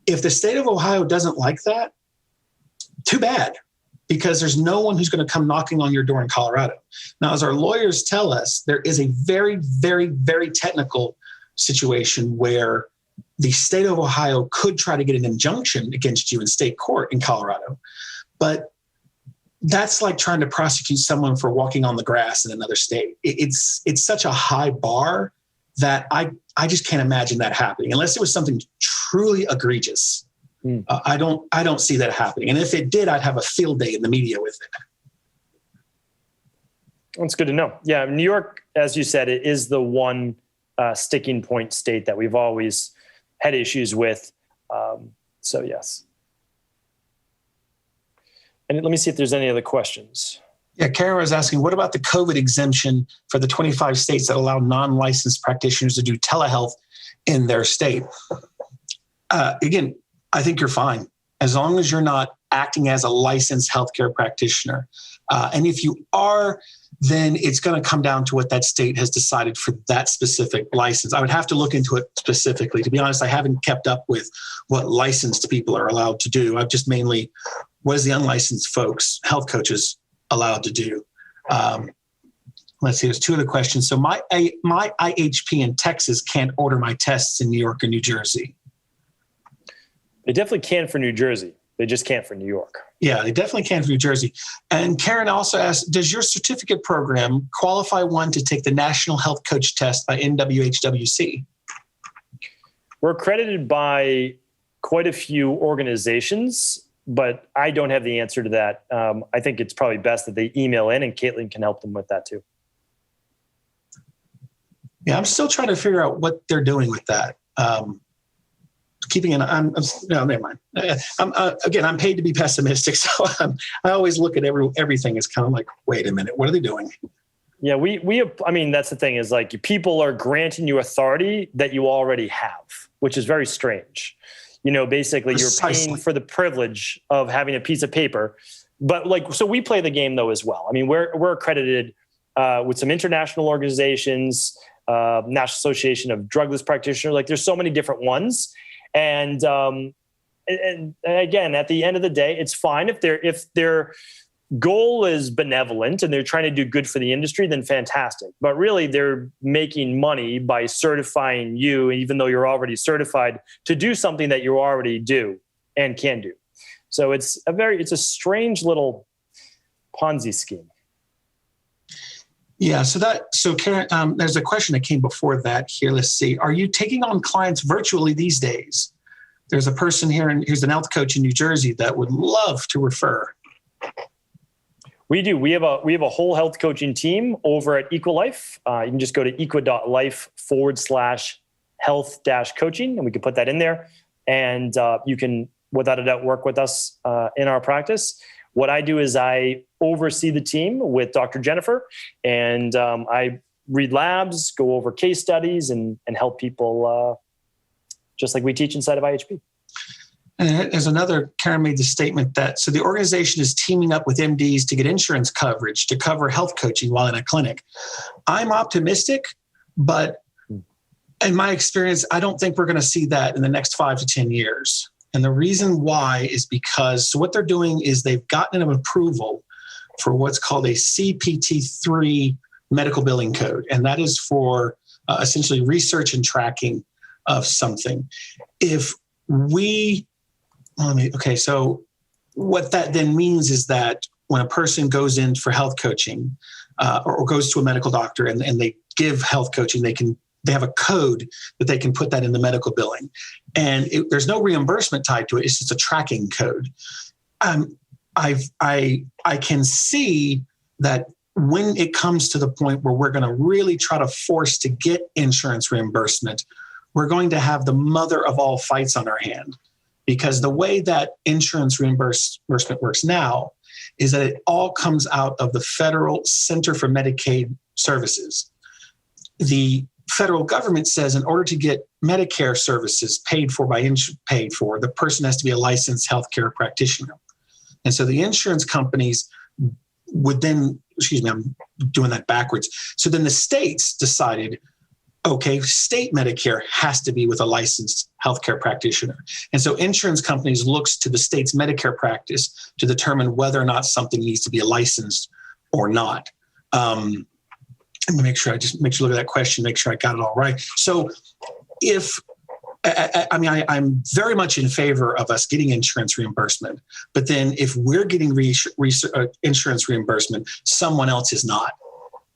If the state of Ohio doesn't like that, too bad, because there's no one who's going to come knocking on your door in Colorado. Now, as our lawyers tell us, there is a very, very, very technical situation where the state of Ohio could try to get an injunction against you in state court in Colorado. But that's like trying to prosecute someone for walking on the grass in another state. It's such a high bar that I just can't imagine that happening unless it was something truly egregious. I don't see that happening. And if it did, I'd have a field day in the media with it. That's good to know. Yeah, New York, as you said, it is the one sticking point state that we've always had issues with. So yes. And let me see if there's any other questions. Yeah, Karen was asking, what about the COVID exemption for the 25 states that allow non-licensed practitioners to do telehealth in their state? Again, I think you're fine as long as you're not acting as a licensed healthcare practitioner. And if you are, then it's going to come down to what that state has decided for that specific license. I would have to look into it specifically. To be honest, I haven't kept up with what licensed people are allowed to do. I've just mainly, what is the unlicensed folks, health coaches, allowed to do? Let's see, there's two other questions. So my IHP in Texas can't order my tests in New York or New Jersey. They definitely can for New Jersey. They just can't for New York. Yeah, they definitely can for New Jersey. And Karen also asked, does your certificate program qualify one to take the National Health Coach Test by NWHWC? We're accredited by quite a few organizations, but I don't have the answer to that. I think it's probably best that they email in, and Caitlin can help them with that too. Yeah, I'm still trying to figure out what they're doing with that. No, never mind. I'm paid to be pessimistic, so I always look at everything as kind of like, wait a minute, what are they doing? Yeah, I mean, that's the thing is like people are granting you authority that you already have, which is very strange. You know, basically Precisely. You're paying for the privilege of having a piece of paper. But so we play the game though as well. I mean, we're accredited with some international organizations, National Association of Drugless Practitioners. Like there's so many different ones. And again, at the end of the day, it's fine if their goal is benevolent and they're trying to do good for the industry, then fantastic. But really, they're making money by certifying you, even though you're already certified, to do something that you already do and can do. So it's a strange little Ponzi scheme. Yeah, so Karen, there's a question that came before that here. Let's see. Are you taking on clients virtually these days? There's a person here who's an health coach in New Jersey that would love to refer. We do. We have a whole health coaching team over at Equalife. You can just go to equa.life/health-coaching, and we can put that in there. And you can, without a doubt, work with us in our practice. What I do is I oversee the team with Dr. Jennifer, and I read labs, go over case studies, and help people just like we teach inside of IHP. And there's another, Karen made the statement that, so the organization is teaming up with MDs to get insurance coverage to cover health coaching while in a clinic. I'm optimistic, but in my experience, I don't think we're going to see that in the next 5 to 10 years. And the reason why is because, so what they're doing is they've gotten an approval for what's called a CPT-3 medical billing code. And that is for essentially research and tracking of something. So what that then means is that when a person goes in for health coaching or goes to a medical doctor and they give health coaching, they have a code that they can put that in the medical billing. And there's no reimbursement tied to it. It's just a tracking code. I can see that when it comes to the point where we're going to really try to force to get insurance reimbursement, we're going to have the mother of all fights on our hand. Because the way that insurance reimbursement works now is that it all comes out of the Federal Center for Medicaid Services. The federal government says in order to get Medicare services paid for, the person has to be a licensed healthcare practitioner. And so the insurance companies would then, I'm doing that backwards. So then the states decided, okay, state Medicare has to be with a licensed healthcare practitioner. And so insurance companies looks to the state's Medicare practice to determine whether or not something needs to be licensed or not. Let me make sure look at that question, make sure I got it all right. So I'm very much in favor of us getting insurance reimbursement, but then if we're getting insurance reimbursement, someone else is not.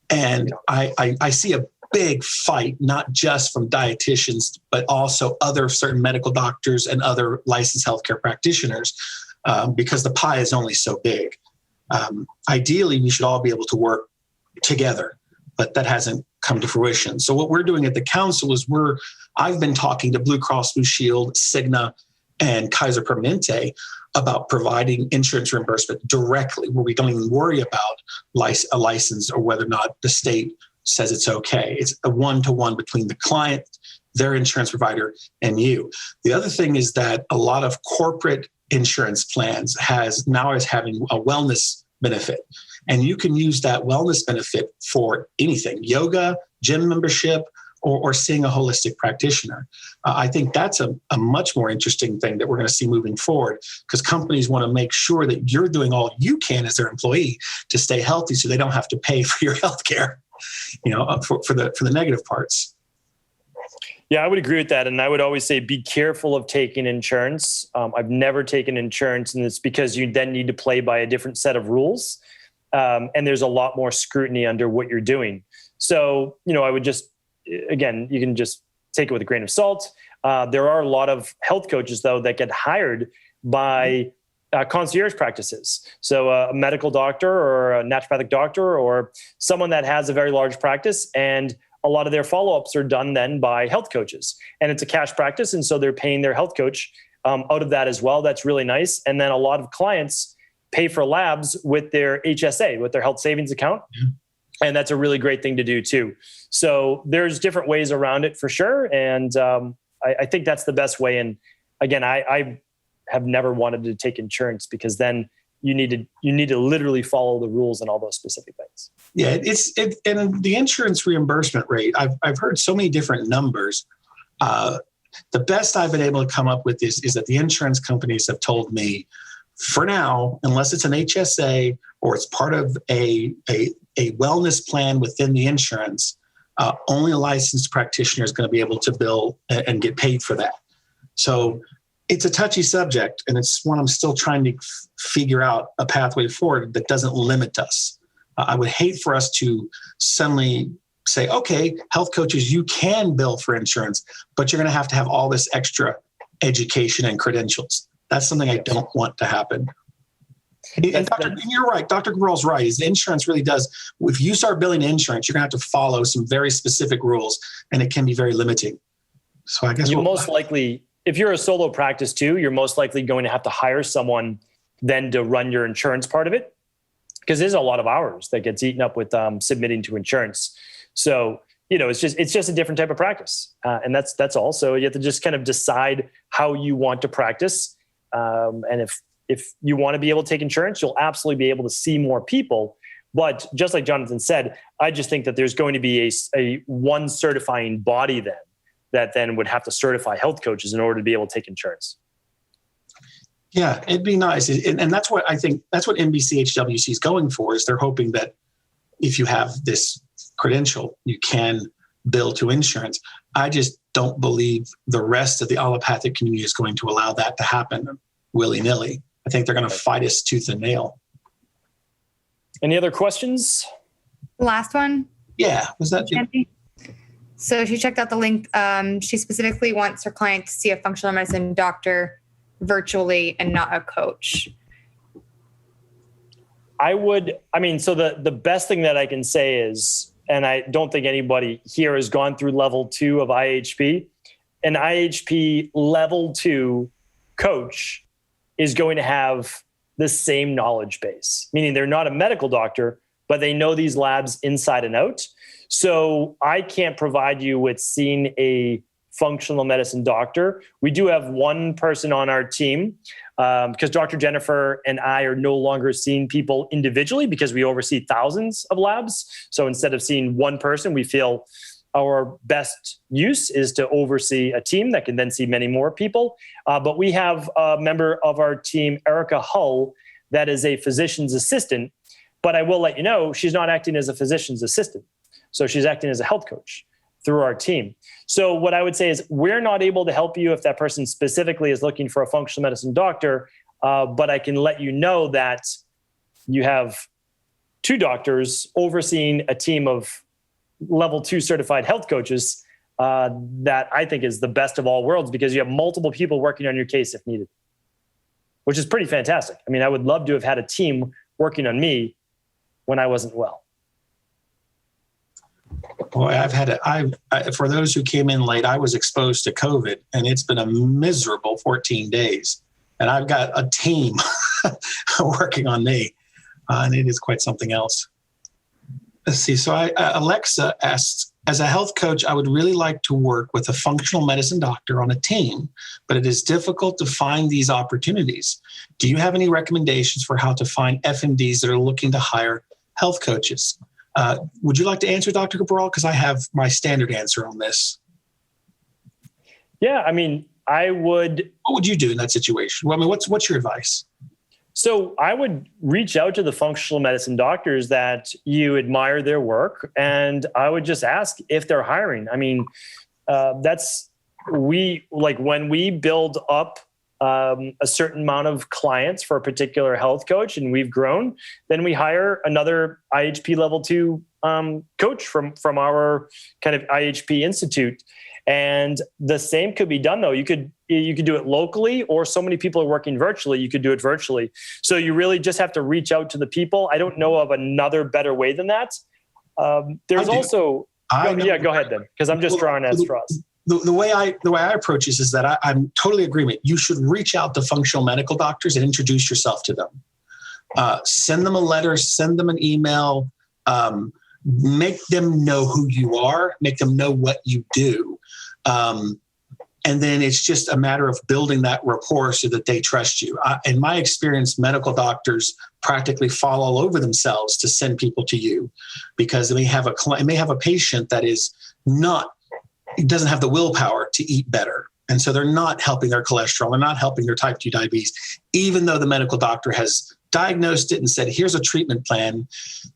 And I see a big fight, not just from dietitians, but also other certain medical doctors and other licensed healthcare practitioners, because the pie is only so big. Ideally, we should all be able to work together, but that hasn't come to fruition. So what we're doing at the council is I've been talking to Blue Cross Blue Shield, Cigna, and Kaiser Permanente about providing insurance reimbursement directly, where we don't even worry about a license or whether or not the state says it's okay. It's a one-to-one between the client, their insurance provider, and you. The other thing is that a lot of corporate insurance plans is having a wellness benefit. And you can use that wellness benefit for anything, yoga, gym membership, or seeing a holistic practitioner. I think that's a much more interesting thing that we're going to see moving forward, because companies want to make sure that you're doing all you can as their employee to stay healthy so they don't have to pay for your health care, for the negative parts. Yeah, I would agree with that. And I would always say, be careful of taking insurance. I've never taken insurance, and it's because you then need to play by a different set of rules. And there's a lot more scrutiny under what you're doing. So, I would just, again, you can just take it with a grain of salt. There are a lot of health coaches, though, that get hired by concierge practices. So a medical doctor or a naturopathic doctor or someone that has a very large practice, and a lot of their follow-ups are done then by health coaches. And it's a cash practice, and so they're paying their health coach out of that as well. That's really nice. And then a lot of clients pay for labs with their HSA, with their health savings account. Mm-hmm. And that's a really great thing to do too. So there's different ways around it for sure. And I think that's the best way. And again, I have never wanted to take insurance, because then you need to literally follow the rules and all those specific things. Yeah, and the insurance reimbursement rate, I've heard so many different numbers. The best I've been able to come up with is that the insurance companies have told me, for now, unless it's an HSA or it's part of a wellness plan within the insurance, only a licensed practitioner is going to be able to bill and get paid for that. So it's a touchy subject, and it's one I'm still trying to figure out a pathway forward that doesn't limit us. I would hate for us to suddenly say, okay, health coaches, you can bill for insurance, but you're going to have all this extra education and credentials. That's something I don't want to happen. And you're right. Dr. Cabral's right. The insurance really does. If you start billing insurance, you're going to have to follow some very specific rules, and it can be very limiting. So I guess most likely, if you're a solo practice too, you're most likely going to have to hire someone then to run your insurance part of it, because there's a lot of hours that gets eaten up with submitting to insurance. So it's just a different type of practice, and that's all. So you have to just kind of decide how you want to practice. And if you want to be able to take insurance, you'll absolutely be able to see more people. But just like Jonathan said, I just think that there's going to be a one certifying body then that then would have to certify health coaches in order to be able to take insurance. Yeah, it'd be nice. And that's what I think, that's what NBCHWC is going for, is they're hoping that if you have this credential, you can bill to insurance. I just don't believe the rest of the allopathic community is going to allow that to happen willy-nilly. I think they're going to fight us tooth and nail. Any other questions? Last one. Yeah, was that Nancy? So she checked out the link. She specifically wants her client to see a functional medicine doctor virtually and not a coach. So the best thing that I can say is, and I don't think anybody here has gone through level 2 of IHP, an IHP level 2 coach is going to have the same knowledge base, meaning they're not a medical doctor, but they know these labs inside and out. So I can't provide you with seeing a functional medicine doctor. We do have one person on our team because Dr. Jennifer and I are no longer seeing people individually because we oversee thousands of labs. So instead of seeing one person, we feel our best use is to oversee a team that can then see many more people. But we have a member of our team, Erica Hull, that is a physician's assistant. But I will let you know, she's not acting as a physician's assistant. So she's acting as a health coach through our team. So what I would say is we're not able to help you if that person specifically is looking for a functional medicine doctor, but I can let you know that you have 2 doctors overseeing a team of level 2 certified health coaches that I think is the best of all worlds because you have multiple people working on your case if needed, which is pretty fantastic. I mean, I would love to have had a team working on me when I wasn't well. Boy, for those who came in late, I was exposed to COVID, and it's been a miserable 14 days. And I've got a team working on me, and it is quite something else. Let's see. So Alexa asks, as a health coach, I would really like to work with a functional medicine doctor on a team, but it is difficult to find these opportunities. Do you have any recommendations for how to find FMDs that are looking to hire health coaches? Would you like to answer, Dr. Cabral? Because I have my standard answer on this. Yeah, I mean, I would. What would you do in that situation? Well, I mean, what's your advice? So I would reach out to the functional medicine doctors that you admire their work, and I would just ask if they're hiring. I mean, when we build up a certain amount of clients for a particular health coach and we've grown, then we hire another IHP level 2 coach from our kind of IHP Institute. And the same could be done though. You could do it locally, or so many people are working virtually, you could do it virtually. So you really just have to reach out to the people. I don't know of another better way than that. There's also, go ahead then, because I'm just drawing at straws. The way I approach this is that I'm totally agreement. You should reach out to functional medical doctors and introduce yourself to them. Send them a letter, send them an email, make them know who you are, make them know what you do. And then it's just a matter of building that rapport so that they trust you. In my experience, medical doctors practically fall all over themselves to send people to you because they may have a patient that doesn't have the willpower to eat better. And so they're not helping their cholesterol. They're not helping their type 2 diabetes. Even though the medical doctor has diagnosed it and said, here's a treatment plan,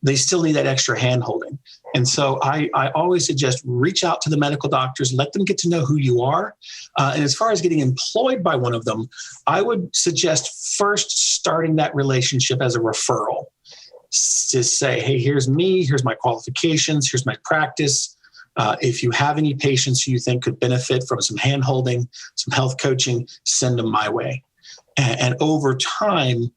they still need that extra hand-holding. And so I always suggest reach out to the medical doctors, let them get to know who you are. And as far as getting employed by one of them, I would suggest first starting that relationship as a referral. Just say, hey, here's me, here's my qualifications, here's my practice. If you have any patients who you think could benefit from some hand-holding, some health coaching, send them my way. And over time,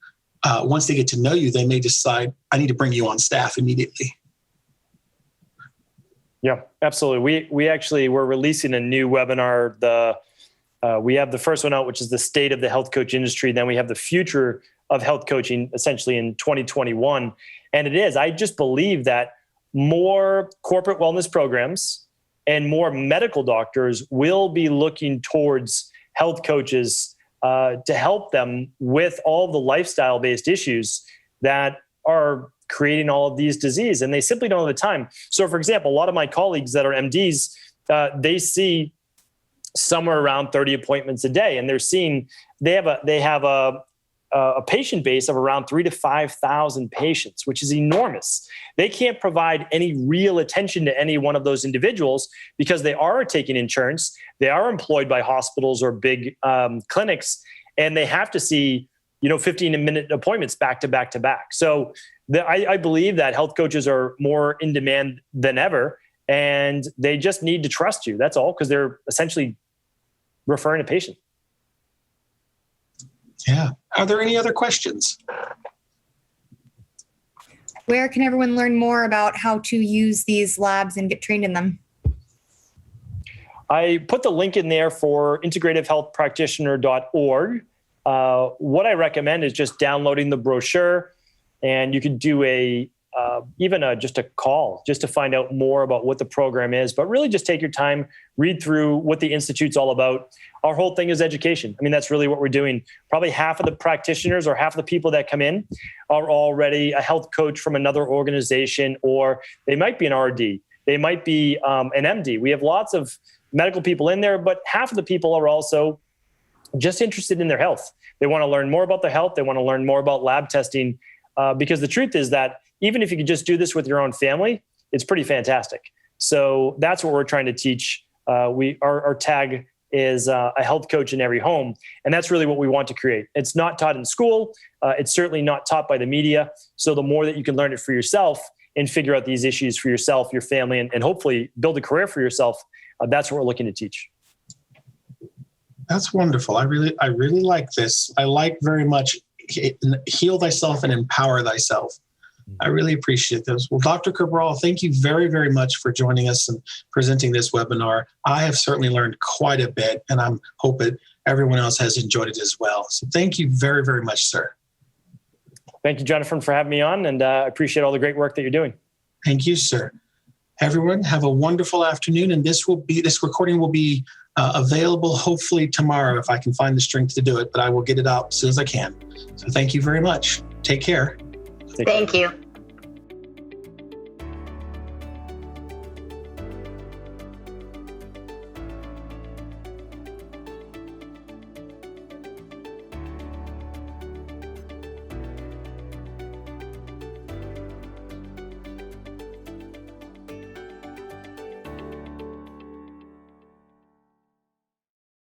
once they get to know you, they may decide, I need to bring you on staff immediately. Yeah, absolutely. We're releasing a new webinar. We have the first one out, which is the state of the health coach industry. Then we have the future of health coaching essentially in 2021. And I just believe that more corporate wellness programs and more medical doctors will be looking towards health coaches to help them with all the lifestyle-based issues that are creating all of these diseases, and they simply don't have the time. So, for example, a lot of my colleagues that are MDs, they see somewhere around 30 appointments a day. And they have a patient base of around 3,000 to 5,000 patients, which is enormous. They can't provide any real attention to any one of those individuals because they are taking insurance, they are employed by hospitals or big clinics, and they have to see 15-minute appointments back to back to back. So I believe that health coaches are more in demand than ever, and they just need to trust you. That's all, because they're essentially referring a patient. Yeah. Are there any other questions? Where can everyone learn more about how to use these labs and get trained in them? I put the link in there for integrativehealthpractitioner.org. What I recommend is just downloading the brochure, and you could do just a call just to find out more about what the program is. But really just take your time, read through what the Institute's all about. Our whole thing is education. I mean, that's really what we're doing. Probably half of the practitioners or half of the people that come in are already a health coach from another organization, or they might be an RD. They might be an MD. We have lots of medical people in there, but half of the people are also just interested in their health. They want to learn more about their health. They want to learn more about lab testing, because the truth is that even if you could just do this with your own family, it's pretty fantastic. So that's what we're trying to teach. Our tag is a health coach in every home. And that's really what we want to create. It's not taught in school. It's certainly not taught by the media. So the more that you can learn it for yourself and figure out these issues for yourself, your family, and hopefully build a career for yourself, that's what we're looking to teach. That's wonderful. I really like this. I like very much heal thyself and empower thyself. I really appreciate this. Well, Dr. Cabral, thank you very, very much for joining us and presenting this webinar. I have certainly learned quite a bit, and I hope that everyone else has enjoyed it as well. So thank you very, very much, sir. Thank you, Jonathan, for having me on, and I appreciate all the great work that you're doing. Thank you, sir. Everyone, have a wonderful afternoon, and this recording will be available hopefully tomorrow if I can find the strength to do it, but I will get it out as soon as I can. So thank you very much. Take care. Thank you.